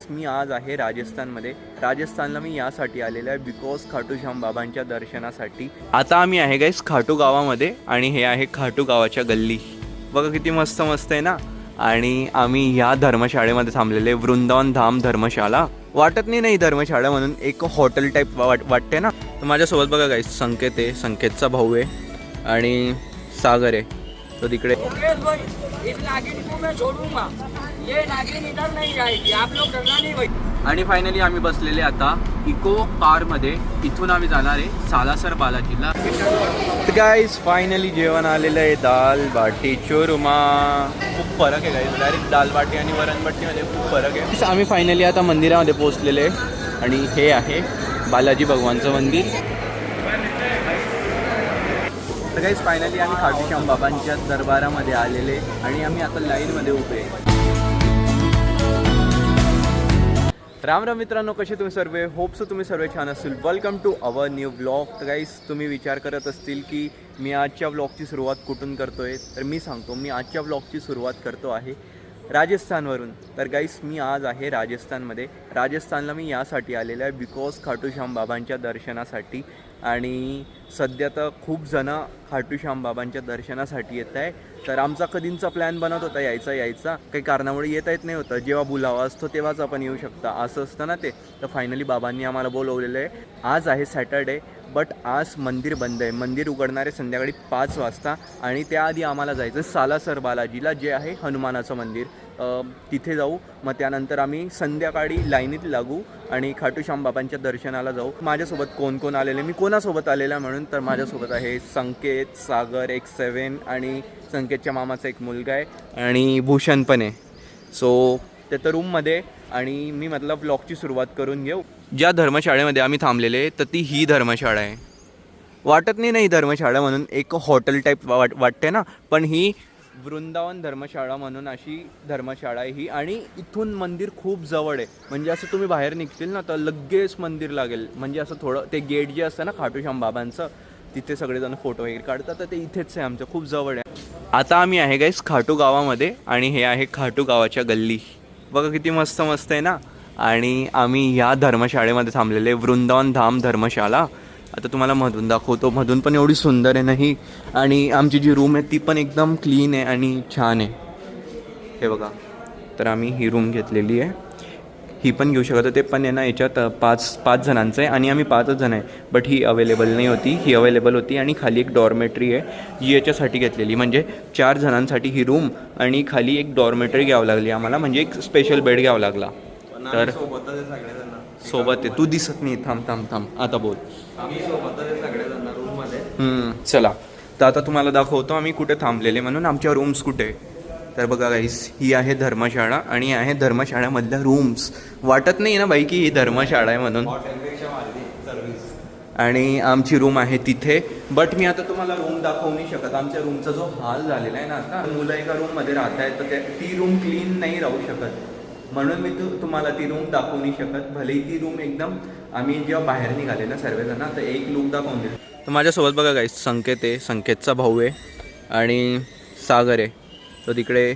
मी आज आहे राजस्थानमध्ये. राजस्थानला मी यासाठी आलेलो आहे बिकॉज खाटूश्याम बाबांच्या दर्शनासाठी. आता आम्ही आहे गाईस खाटू गावामध्ये आणि हे आहे खाटू गावाच्या गल्ली. बघा किती मस्त मस्त आहे ना. आणि आम्ही ह्या धर्मशाळेमध्ये थांबलेले, वृंदावन धाम धर्मशाळा. वाटत नाही धर्मशाळा म्हणून, एक हॉटेल टाईप वाटते ना. तर माझ्यासोबत बघा गाईस संकेत आहे, संकेतचा भाऊ आहे आणि सागर आहे तो तिकडे. आणि फायनली आम्ही बसलेले आता इको कारमध्ये. इथून आम्ही जाणार आहे सालासर बालाजीला. गाईस फायनली जेवण आलेलं आहे, दाल बाटी चोरमा. खूप फरक आहे गाईस, डायरेक्ट दाल बाटी आणि वरण बाटीमध्ये खूप फरक आहे. आम्ही फायनली आता मंदिरामध्ये पोहोचलेले आहे आणि हे आहे बालाजी भगवानचं मंदिर. तर गाईस फायनली आम्ही खाटूश्याम बाबांच्या दरबारामध्ये आलेले आणि आम्ही आता लाईनमध्ये उभे आहे. राम राम मित्रांनो, कसे तुम्ही सर्व? होप्स तुम्ही सर्व छान असतील. Welcome to our new blog. तर गाईस तुम्ही विचार करत असतील की मी आजच्या ब्लॉगची सुरुवात कुठून करतो आहे, तर मी सांगतो. मी आजच्या ब्लॉगची सुरुवात करतो आहे राजस्थानवरून. तर गाईस मी आज आहे राजस्थानमध्ये. राजस्थानला मी यासाठी आलेलो आहे बिकॉज खाटूश्याम बाबांच्या दर्शनासाठी. आणि सध्या तर खूप जणं खाटूश्याम बाबांच्या दर्शनासाठी येत आहे. तर आमचा कधींचा प्लॅन बनत होता यायचा काही कारणामुळे येता येत नाही होतं. जेव्हा बुलावा असतो तेव्हाच आपण येऊ शकता, असं असतं ना ते. तर फायनली बाबांनी आम्हाला बोलवलेलं आहे. आज आहे सॅटर्डे, बट आज मंदिर बंद आहे. मंदिर उघडणार आहे संध्याकाळी 5 वाजता. आणि त्याआधी आम्हाला जायचं सालासर बालाजीला, जे आहे हनुमानाचं मंदिर. तिथे जाऊ. मग त्यानंतर आम्ही संध्याकाळी लाईनीत लागू आणि खाटूश्याम बाबांच्या दर्शनाला जाऊ. माझ्यासोबत कोण कोण आलेले, मी कोणासोबत आलेला म्हणून, तर माझ्यासोबत आहे संकेत, सागर, X7 आणि संकेतच्या मामाचा एक मुलगा आहे आणि भूषण पण आहे. सो ते तर रूममध्ये. आणि मी म्हटलं ब्लॉगची सुरुवात करून घेऊ. ज्या धर्मशाळेमध्ये आम्ही थांबलेले तर ती ही धर्मशाळा आहे. वाटत नाही धर्मशाळा म्हणून, एक हॉटेल टाईप वाटते ना, पण ही वृंदावन धर्मशाळा म्हणून अशी धर्मशाळा आहे ही. आणि इथून मंदिर खूप जवळ आहे. म्हणजे असं तुम्ही बाहेर निघतील ना तर लगेच मंदिर लागेल. म्हणजे असं थोडं ते गेट जे असतं ना खाटूश्याम बाबांचं, तिथे सगळेजण फोटो वगैरे काढतात. तर ते इथेच आहे, आमचं खूप जवळ आहे. आता आम्ही आहे गाईस खाटू गावामध्ये आणि हे आहे खाटू गावाच्या गल्ली. बघा किती मस्त मस्त आहे ना. आणि आम्ही ह्या धर्मशाळेमध्ये थांबलेले, वृंदावन धाम धर्मशाळा. आता तुम्हाला मधून दाखवतो. मधून पण एवढी सुंदर आहे ना ही. आणि आमची जी रूम आहे ती पण एकदम क्लीन आहे आणि छान आहे. हे बघा, तर आम्ही ही रूम घेतलेली आहे. ही पण घेऊ शकतो. ते पण आहे ना याच्यात पाच जणांचं आहे आणि आम्ही 5च जण आहे. बट ही अवेलेबल नाही होती, ही अवेलेबल होती. आणि खाली एक डॉर्मेटरी आहे जी याच्यासाठी घेतलेली, म्हणजे 4 जणांसाठी ही रूम. आणि खाली एक डॉर्मेटरी घ्यावं लागली आम्हाला, म्हणजे एक स्पेशल बेड घ्यावा लागला. तर सोबत आहे. तू दिसत नाही. थांब आता बोल. आम्ही सोबत सगळेजण रूममध्ये. चला, तर आता तुम्हाला दाखवतो आम्ही कुठे थांबलेले म्हणून, आमच्या रूम्स कुठे. तर बघा गाईस, ही आहे धर्मशाळा आणि आहे धर्मशाळेमधल्या रूम्स. वाटत नाही ना बाई की ही धर्मशाळा आहे म्हणून. आणि आमची रूम आहे तिथे. बट मी आता तुम्हाला रूम दाखवू नाही शकत. आमच्या रूमचा जो हाल झालेला आहे ना आता, मुलं एका रूममध्ये राहत आहेत तर ती रूम क्लीन नाही राहू शकत, म्हणून मी तुम्हाला ती रूम दाखवू नाही शकत. भलेही ती रूम एकदम, आम्ही जेव्हा बाहेर निघाले ना सर्वजण, तर एक लूक दाखवून दिली. तर माझ्यासोबत बघा गाईस संकेत आहे, संकेतचा भाऊ आहे आणि सागर आहे तो तिकडे.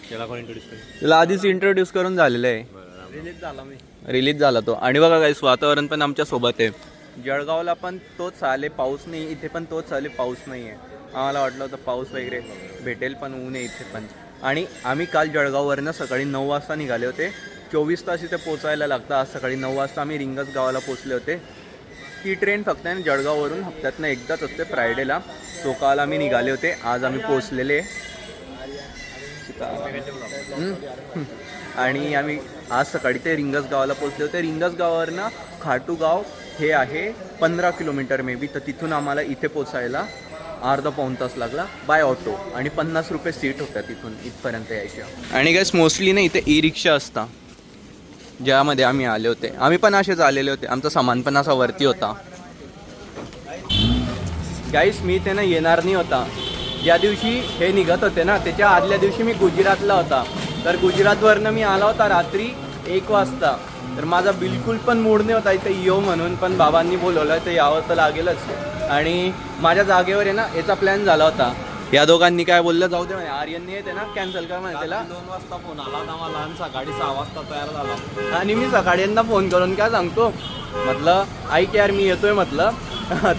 त्याला आधीच इंट्रोड्यूस करून झालेलं आहे. रिलीज झाला तो. आणि बघा गाईस वातावरण पण आमच्या सोबत आहे. जळगावला पण तोच आले, पाऊस नाही. इथे पण तोच आले, पाऊस नाही आहे. आम्हाला वाटलं होतं पाऊस वगैरे भेटेल, पण ऊन आहे इथे पण. आणि आम्ही काल जळगाववरनं सकाळी 9 वाजता निघाले होते. 24 तास इथे पोचायला लागतं. आज सकाळी 9 वाजता आम्ही रिंगस गावाला पोचले होते. ही ट्रेन फक्त आहे जळगाववरून हप्त्यातनं एकदाच असते, फ्रायडेला. सो काल आम्ही निघाले होते, आज आम्ही पोचलेले. आणि आम्ही आज सकाळी ते रिंगस गावाला पोचले होते. रिंगस गावावरनं खाटू गाव हे आहे 15 किलोमीटर मे बी. तर तिथून आम्हाला इथे पोचायला अर्धा पाऊण तास लागला बाय ऑटो. आणि 50 रुपये सीट होत्या तिथून इथपर्यंत यायच्या. आणि गाईस मोस्टली ना इथे ई रिक्षा असता, ज्यामध्ये आम्ही आले होते. आम्ही पण असेच आलेले होते. आमचा सामान पण असा वरती होता. गाईस मी इथे ना येणार नाही होता. ज्या दिवशी हे निघत होते ना त्याच्या आदल्या दिवशी मी गुजरातला होता. तर गुजरातवरनं मी आला होता रात्री 1 वाजता. तर माझा बिलकुल पण मूड नाही होता इथे येऊ म्हणून, पण बाबांनी बोलवलं तर यावं तर लागेलच. आणि माझ्या जागेवर आहे ना याचा प्लॅन झाला होता. या दोघांनी काय बोललं, जाऊ दे म्हणे आर्यनने येते ना, कॅन्सल कर म्हणे त्याला. 2 वाजता फोन आला होता मला आणि सकाळी 6 वाजता तयार झाला. आणि मी सकाळी यांना फोन करून काय सांगतो, म्हटलं ऐक यार मी येतोय म्हटलं.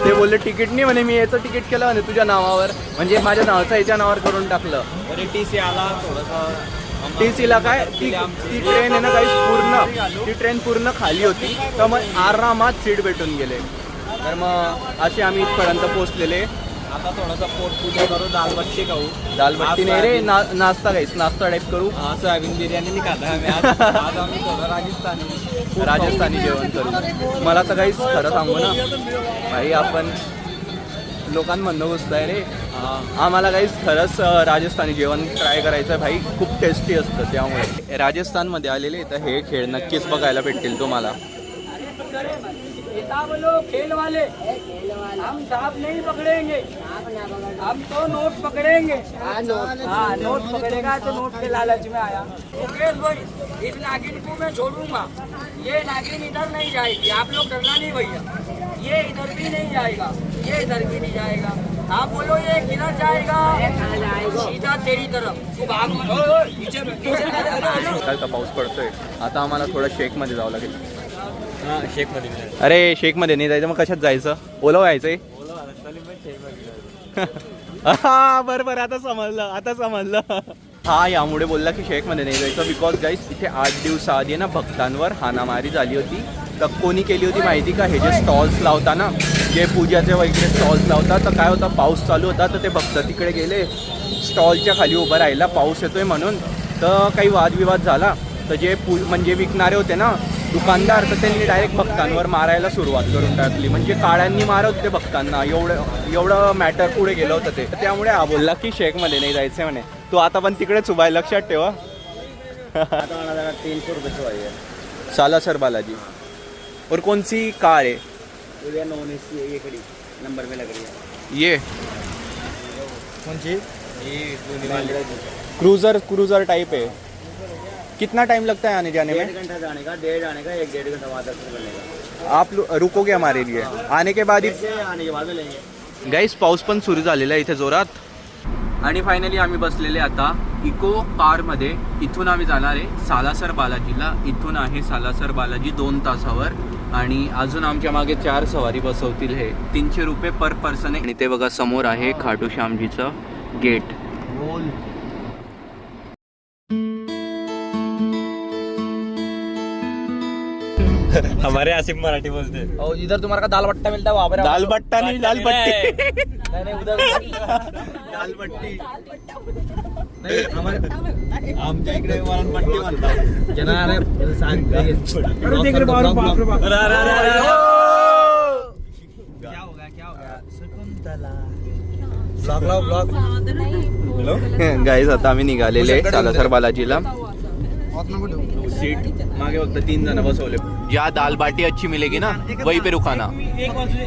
ते बोलले तिकीट नाही म्हणे, मी याचं तिकीट केलं म्हणे तुझ्या नावावर, म्हणजे माझ्या नावाचं याच्या नावावर करून टाकलं. तरी TC आला थोडंसं. TC ला काय ती ट्रेन आहे ना काही पूर्ण, ती ट्रेन पूर्ण खाली होती, तर मग आरामात सीट भेटून गेले. तर मग असे आम्ही इथपर्यंत पोहोचलेले. आता थोडंसं पोट पूजा करू, दालबट्टी खाऊ. दालबट्टी नाही रे, नाश्ता काहीच, नाश्ता टाईप करू. सोयाबीन बिर्याणी नाही खाता आम्ही आज आम्ही थोडं राजस्थानी जेवण करू. मला तर काहीच खरं सांगू ना भाई, आपण लोकांमधनं घुसताय रे. आम्हाला काहीच खरंच राजस्थानी जेवण ट्राय करायचं आहे भाई, खूप टेस्टी असतं. त्यामुळे राजस्थानमध्ये आलेले तर हे खेळ नक्कीच बघायला भेटतील तुम्हाला. खेल वाले हम सांप नहीं पकड़ेंगे, हम तो नोट पकड़ेंगे. हाँ नोट पकड़ेगा तो नोट के लालच में आया. मुकेश भाई इस नागिन को मैं छोड़ूंगा, ये नागिन इधर नहीं जाएगी, आप लोग डरना नहीं भैया. ये इधर भी नहीं जाएगा, ये इधर भी नहीं जाएगा. आप बोलो ये किधर जाएगा, सीधा तेरी तरफ. तू भाग का पाऊस पडतोय. आता आम्हाला थोडं शेकमध्ये जावं लागेल. शेकमध्ये अरे शेकमध्ये नाही जायचं, मग कशात जायचं, ओला व्हायचंय. हा बरं आता समजलं. हा यामुळे बोलला की शेकमध्ये नाही जायचं, बिकॉज गाईस इथे 8 दिवसाआधी ना भक्तांवर हाणामारी झाली होती. तर कोणी केली होती माहिती का, हे जे स्टॉल्स लावता ना, जे पूजाचे वगैरे स्टॉल्स लावतात, तर काय होतं पाऊस चालू होता, तर ते भक्त तिकडे गेले स्टॉलच्या खाली उभं राहिला, पाऊस येतोय म्हणून. तर काही वादविवाद झाला, तर जे म्हणजे विकणारे होते ना दुकानदार, तर त्यांनी डायरेक्ट भक्तांवर मारायला सुरुवात करून टाकली. म्हणजे काळ्यांनी मारत होते भक्तांना, एवढं मॅटर पुढे गेलं होतं ते. त्यामुळे हा बोलला की शेकमध्ये नाही जायचं म्हणे. तू आता पण तिकडेच उभा आहे, लक्षात ठेवा. 300 रुपये सालासर बालाजी. और कौन सी कार है नॉन AC ये खड़ी नंबर में लग रही है. ये? कौन सी? क्रूजर टाइप है. कितना टाइम लगता है आने जाने में? 1.5 घंटा जाने का, 1.5 आने का, 1.5 घंटा वहाँ तक बनेगा. आप रुकोगे हमारे लिए आने के बाद? आने के बाद में लेंगे. गाईस पाऊस पण सुरू झालेला आहे इथे जोरात. आणि फायनली आम्ही बसलेले आता इको कारमध्ये. इथून आम्ही जाणार आहे सालासर बालाजीला. इथून आहे सालासर बालाजी 2 तासावर. आणि अजून आमच्या मागे 4 सवारी बसवतील. हे 300 रुपये पर पर्सन आहे. आणि ते बघा समोर आहे खाटू श्यामजीचं गेट. हमारे आसिफ मराठी बोलते हैं. और इधर तुम्हारा का दाल बट्टा मिलता है, वहाँ पर दाल बट्टा नहीं, दाल बट्टी. नहीं उधर दाल बट्टी आमच्या इकडे वरणपट्टी म्हणतात. गाईज आता आम्ही निघालेले सालासर बालाजीला. सीट मागे फक्त 3 जण बसवले. या दाल बाटी अच्छी मिलेगी ना, वही पे रुकाना.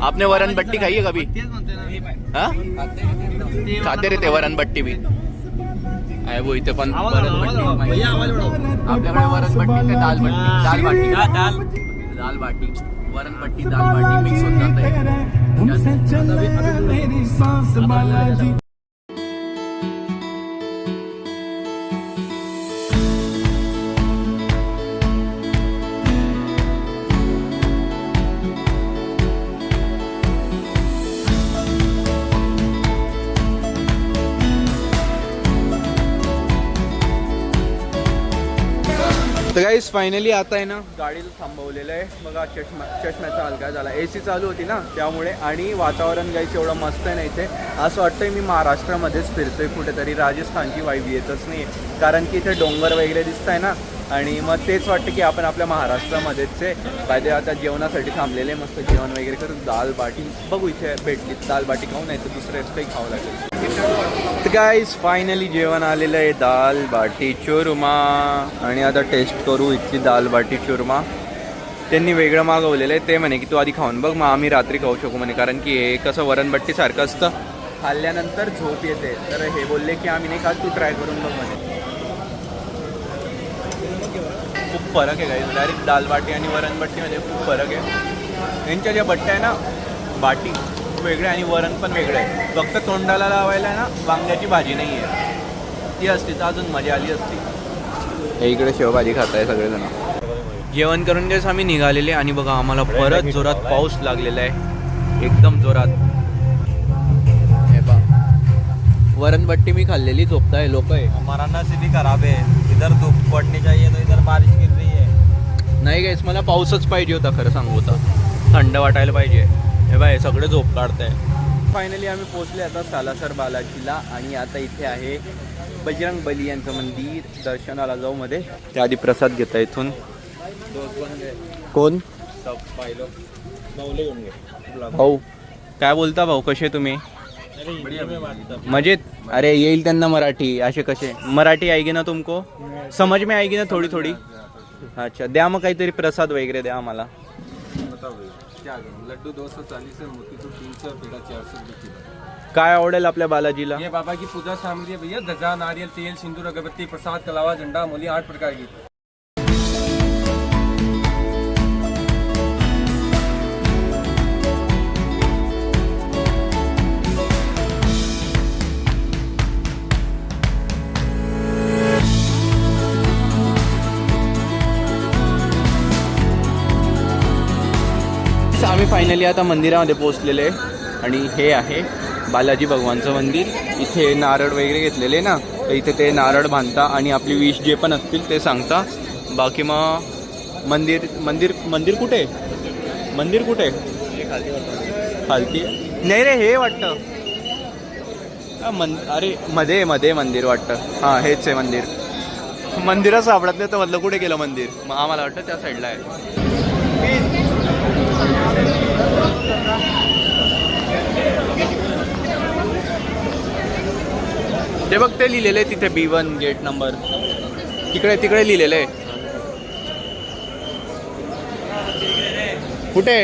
आपने वरण बट्टी खाई है कभी? हाँ? खाते रहते वरण बट्टी भी आहे वो इथे पण. वरण बट्टी आपल्याकडे वरण बट्टी ते दाल बाटी वरण बट्टी दाल बाटी मिक्स होत जात. तर गाईस फायनली आता आहे ना गाडीला थांबवलेलं आहे. बघा चष्म्याचा हलका झाला. AC चालू होती ना त्यामुळे. आणि वातावरण गाईस एवढं मस्त आहे ना इथे, असं वाटतंय मी महाराष्ट्रामध्येच फिरतोय कुठेतरी. राजस्थानची वाईब येतच नाही, कारण की इथे डोंगर वगैरे दिसत आहे ना. आणि मग तेच वाटतं की आपण आपल्या महाराष्ट्रामध्येच आहे. पाहिजे आता जेवणासाठी थांबलेले, मस्त जेवण वगैरे करून दाल बाटी बघू इथे भेटली. दाल बाटी खाऊ नाही तर दुसरं काही खावं लागेल. तर गाईस फायनली जेवण आलेलं आहे, दाल बाटी चुरमा. आणि आता टेस्ट करू इथली दाल बाटी चुरमा. त्यांनी वेगळं मागवलेलं आहे. ते म्हणे की तू आधी खाऊन बघ, मग आम्ही रात्री खाऊ शकू म्हणे. कारण की हे कसं वरणबट्टीसारखं असतं, खाल्ल्यानंतर झोप येते. तर हे बोलले की आम्ही नाही खात, तू ट्राय करून बघ म्हणे. खूप फरक आहे गाईस. डायरेक्ट दाल बाटी आणि वरणबट्टीमध्ये खूप फरक आहे. यांच्या ज्या बट्ट्या आहे ना बाटी, खूप वेगळे आणि वरण पण वेगळं आहे. फक्त तोंडाला लावायला ना वांग्याची भाजी नाही आहे, ती असती तर अजून मजा आली असती. हे इकडे शेवभाजी खात आहे सगळेजण. जेवण करून गेस आम्ही निघालेले आणि बघा आम्हाला परत जोरात पाऊस लागलेला आहे, एकदम जोरात. हे बा वरणबट्टी मी खाल्लेली, झोपताय लोक आहे. हमारा नसीब ही खराब है, इधर धूप पड़नी चाहिए तो इधर बारिश गिर रही है. नाही गाईस, मला पाऊसच पाहिजे होता खरं सांगू तर, थंड वाटायला पाहिजे. हे बाय सगळे झोप काढताय. फायनली आम्ही पोहोचले आता सालासर बालाजीला आणि आता इथे आहे बजरंग बली यांचं मंदिर. दर्शनाला जाऊ मध्ये, त्या आधी प्रसाद घेता इथून. कोण भाऊ? काय बोलता भाऊ, कसे तुम्ही? मजेत? अरे येईल त्यांना मराठी, असे कसे? मराठी आएगी ना तुमको, समझ में आएगी ना थोडी थोडी? अच्छा, द्या मग काहीतरी प्रसाद वगैरे द्या आम्हाला. लड्डू 240 है, मोतीचूर 300, पेड़ा 400 रुपये. काय आवडेल आपल्या बालाजीला? ये बाबा की पूजा सामग्री है भैया, ध्वजा, नारियल, तेल, सिंदूर, अगरबत्ती, प्रसाद, कलावा, झंडा, मूली, 8 प्रकार की. आम्ही फायनली आता मंदिरामध्ये पोहोचलेले आहे आणि हे आहे बालाजी भगवानचं मंदिर. इथे नारळ वगैरे घेतलेले ना, तर इथे ते नारळ बांधता आणि आपली विश जे पण असतील ते सांगता. बाकी मग मंदिर मंदिर मंदिर कुठे मंदिर कुठे खालती नाही रे, हे वाटतं अरे मध्ये मध्ये मंदिर वाटतं. हां हेच आहे मंदिर. मंदिरच सापडत नाही तर मधलं कुठे गेलं मंदिर, मग आम्हाला वाटतं त्या साईडला आहे. ते बघ ते लिहिलेलं आहे तिथे B1 गेट नंबर, तिकडे तिकडे लिहिलेलं आहे. कुठे?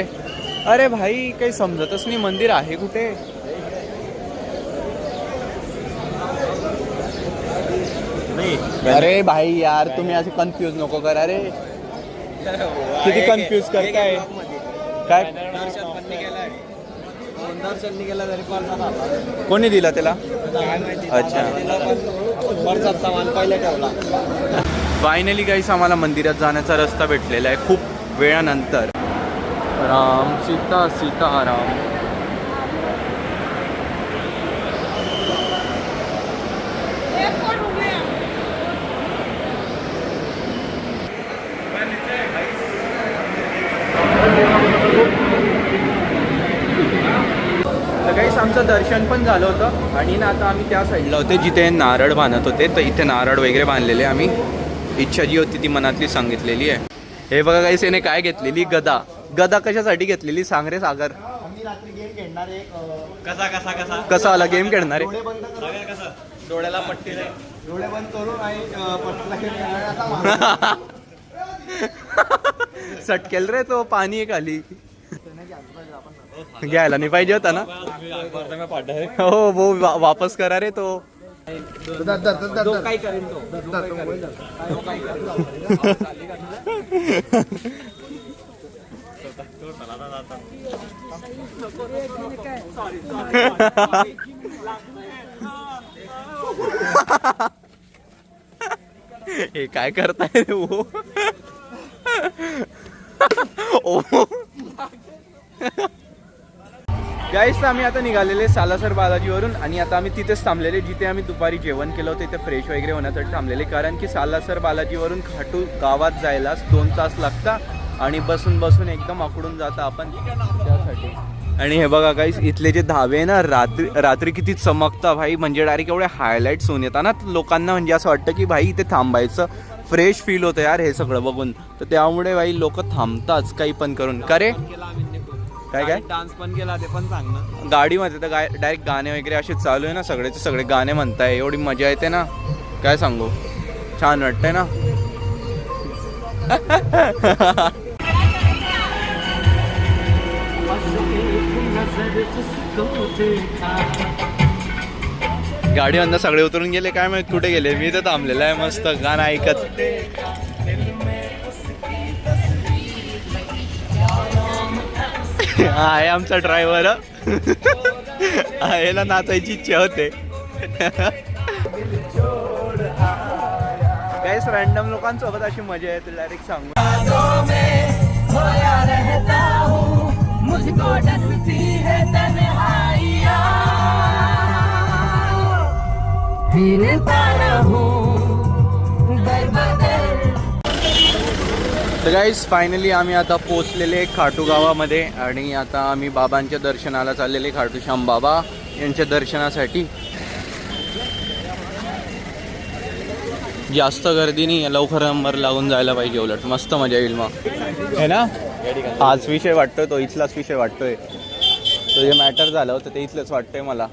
अरे भाई काही समजतच नाही, मंदिर आहे कुठे? अरे भाई यार तुम्ही असे कन्फ्यूज नको करा. अरे किती कन्फ्यूज करताय काय? दर्शन केला तरी परसाद कोणी दिला त्याला? अच्छा, परसाद सामान पहिले ठेवला. फायनली गाईस आम्हाला मंदिरात जाण्याचा रस्ता भेटलेला आहे खूप वेळानंतर. राम सीता सीताराम. तर गाईस आमचं दर्शन पण झालं होतं आणि ना आता आम्ही त्या साईडला होते जिथे नारळ बांधत होते, तर इथे नारळ वगैरे बांधलेले. आम्ही इच्छा जी होती ती मनातली सांगितलेली आहे. हे बघा गाईस, याने काय घेतलेली? गदा. गदा कशासाठी घेतलेली सांग रे सागर? आम्ही रात्री गेम खेळणार आहे. कसा कसा कसा कसा वाला गेम खेळणार आहे? डोळे बंद करून, कसं डोळ्याला पट्टी रे, डोळे बंद करून आणि पट्टीला खेळणार. सटकेल रे तो, पाणी आहे खाली. घ्यायला नाही पाहिजे होता ना. हो वो वापस करा रे तो. काय करेन तो? हे काय करताय रे वो? गाईस आम्ही आता निघालेले सालासर बालाजीवरून आणि आता आम्ही तिथेच थांबलेले जिथे आम्ही दुपारी जेवण केलं होतं. तिथे फ्रेश वगैरे होण्यासाठी थांबलेले, कारण की सालासर बालाजीवरून खाटू गावात जायलाच 2 तास लागतात आणि बसून बसून एकदम आकडून जाता आपण त्यासाठी. आणि हे बघा गाईस, इथले जे धाबे आहे ना रात्री किती चमकता भाई, म्हणजे डायरेक्ट एवढे हायलाईट्स होऊन येतात ना लोकांना, म्हणजे असं वाटतं की भाई इथे थांबायचं. फ्रेश फील होतं यार हे सगळं बघून, तर त्यामुळे भाई लोक थांबताच काही पण करून. का रे काय काय डान्स पण केला ते पण सांग ना. गाडीमध्ये तर डायरेक्ट गाणे वगैरे असे चालू आहे ना, सगळेचे सगळे गाणे म्हणताय, एवढी मजा येते ना काय सांगू, छान वाटतंय ना. गाडीवरनं सगळे उतरून गेले, काय माहित कुठे गेले. मी तर थांबलेला आहे मस्त गाणं ऐकत. हा आहे आमचा ड्रायव्हर. याला नाचायची इच्छा होते. काहीच रॅन्डम लोकांसोबत अशी मजा येते डायरेक्ट सांगू. तर गाईज फायनली आम्ही आता पोचलेले खाटू गावामध्ये आणि आता आम्ही बाबांच्या दर्शनाला चाललेले, खाटूश्याम बाबा यांच्या दर्शनासाठी. जास्त गर्दी नाही, लवकर नंबर लागून जायला पाहिजे, उलट मस्त मजा येईल मग है ना. हाच विषय वाटतोय, तो इथलाच विषय वाटतोय. तो जे मॅटर झालं होतं ते इथलंच वाटतंय मला.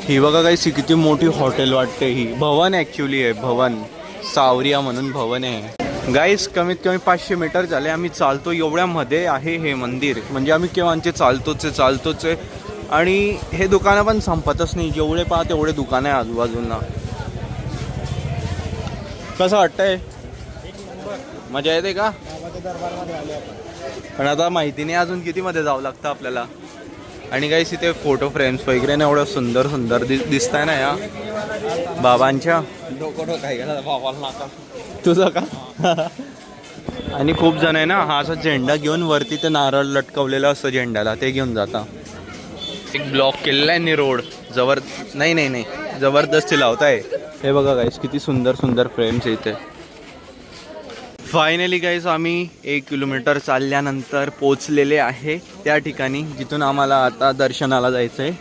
ही बघा गाईस, किती मोठी हॉटेल वाटते. ही भवन ॲक्च्युली आहे, भवन सावरिया म्हणून भवन आहे गाईस. कमीत कमी 500 मीटर झाले आम्ही चालतो, एवढ्यामध्ये आहे हे मंदिर. म्हणजे आम्ही केव्हाचे चालतोच आहे. आणि हे दुकानं पण संपतच नाही, जेवढे पाहा तेवढे दुकानं आहे आजूबाजूला. कसं वाटतंय, मजा येते का? पण आता माहिती नाही अजून किती मध्ये जावं लागतं आपल्याला. आणि गाईस इथे फोटो फ्रेम्स वगैरे ना एवढं सुंदर दिसत आहे ना या बाबांच्या. तुझं का? आणि खूप जण आहे ना हा असा झेंडा घेऊन वरती ते नारळ लटकवलेलं असतं झेंड्याला, ते घेऊन जाता. एक ब्लॉक केलेला आहे नि रोड नाही जबरदस्ती लावताय. हे बघा गाईस किती सुंदर फ्रेम्स इथे. फायनली गाईस आम्ही 1 किलोमीटर चालल्यानंतर पोचलेले आहे त्या ठिकाणी जिथून आम्हाला आता दर्शनाला जायचं आहे.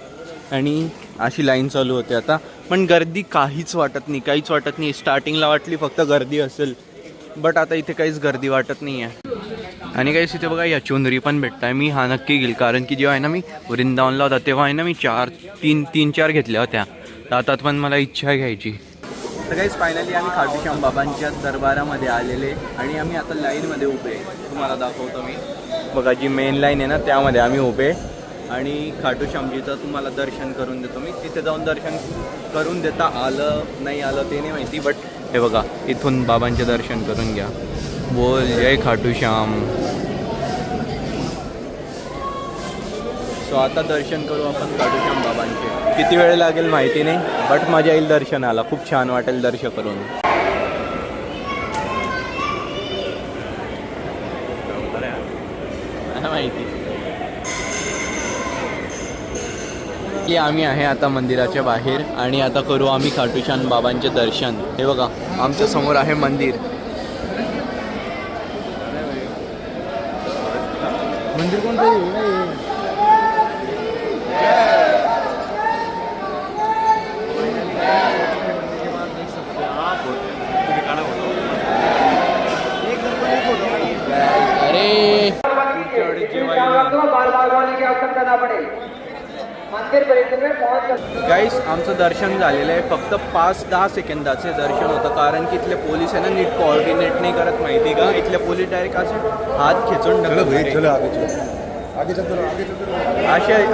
आणि अशी लाईन चालू होते आता, पण गर्दी काहीच वाटत नाही. स्टार्टिंगला वाटली फक्त गर्दी असेल, बट आता इथे काहीच गर्दी वाटत नाही आहे. आणि काहीच इथे बघा या चुनरी पण भेटताय. मी हा नक्की घेईल, कारण की जेव्हा आहे ना मी वृंदावनला होता तेव्हा आहे ना मी 3-4 घेतल्या होत्या. तर आता पण मला इच्छा आहे घ्यायची. तर काहीच फायनली आम्ही खाटूश्याम बाबांच्या दरबारामध्ये आलेले आणि आम्ही आता लाईनमध्ये उभे. तुम्हाला दाखवतो मी. बघा जी मेन लाईन आहे ना त्यामध्ये आम्ही उभे. आणि खाटूश्यामजीचं तुम्हाला दर्शन करून देतो मी. तिथे जाऊन दर्शन करून देता आलं नाही आलं ते नाही माहिती, बट हे बघा इथून बाबांचे दर्शन करून घ्या. बोल जय खाटूश्याम. सो आता दर्शन करू आपण खाटूश्याम बाबांचे. किती वेळ लागेल माहिती नाही, बट मजा येईल दर्शनाला. खूप छान वाटेल दर्शन करून. माहिती की आम्ही आहे आता मंदिराच्या बाहेर आणि आता करू आम्ही खाटूश्याम बाबांचे दर्शन. हे बघा आमच्या समोर आहे मंदिर. मंदिर कोणतं? गाईस आमचं दर्शन झालेलं आहे. फक्त 5-10 सेकंदाचे दर्शन होतं, कारण की इथले पोलीस आहे ना नीट कोऑर्डिनेट नाही करत माहिती का. इथले पोलीस डायरेक्ट असे हात खेचून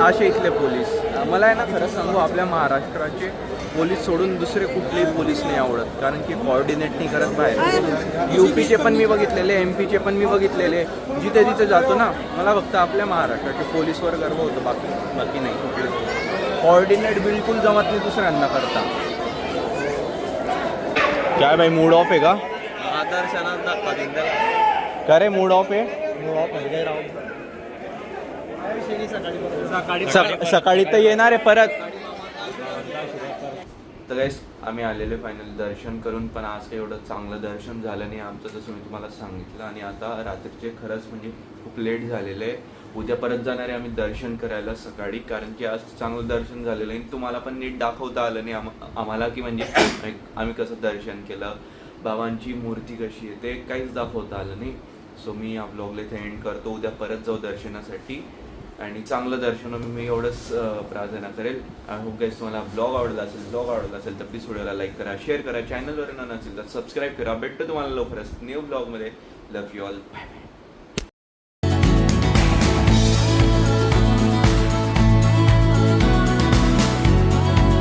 असे इथले पोलीस. मला आहे ना खरं सांगू, आपल्या महाराष्ट्राचे पोलीस सोडून दुसरे कुठलेही पोलीस नाही आवडत, कारण की कोऑर्डिनेट नाही करत बाहेर. UPचे पण मी बघितलेले, MPचे पण मी बघितलेले. जिथे जिथे जातो ना मला फक्त आपल्या महाराष्ट्राचे पोलीसवर गर्व होतो, बाकी नाही. कुठले कोऑर्डिनेट बिलकुल जमत नाही दुसऱ्यांना करता. काय भाई मूड ऑफ आहे का? का रे मूड ऑफ आहे? सकाळी तर येणार आहे परत. तर गाईस आम्ही आलेले फायनल दर्शन करून, पण आज काही एवढं चांगलं दर्शन झालं नाही आमचं, जसं मी तुम्हाला सांगितलं. आणि आता रात्रीचे खरंच म्हणजे खूप लेट झालेलं आहे. उद्या परत जाणार आहे आम्ही दर्शन करायला सकाळी, कारण की आज चांगलं दर्शन झालेलं आहे. तुम्हाला पण नीट दाखवता आलं नाही आम्हाला की म्हणजे आम्ही कसं दर्शन केलं, बाबांची मूर्ती कशी आहे ते काहीच दाखवता आलं नाही. सो मी या ब्लॉगला इथे एंड करतो. उद्या परत जाऊ दर्शनासाठी आणि चांगलं दर्शन मी एवढंच प्रार्थना करेल. आय होप गाईस तुम्हाला ब्लॉग आवडला असेल तर प्लीज व्हिडिओला लाईक करा, शेअर करा. चॅनलवर नसेल तर सबस्क्राईब करा. भेटतो तुम्हाला लवकरच न्यू ब्लॉगमध्ये. Love you all. Bye bye.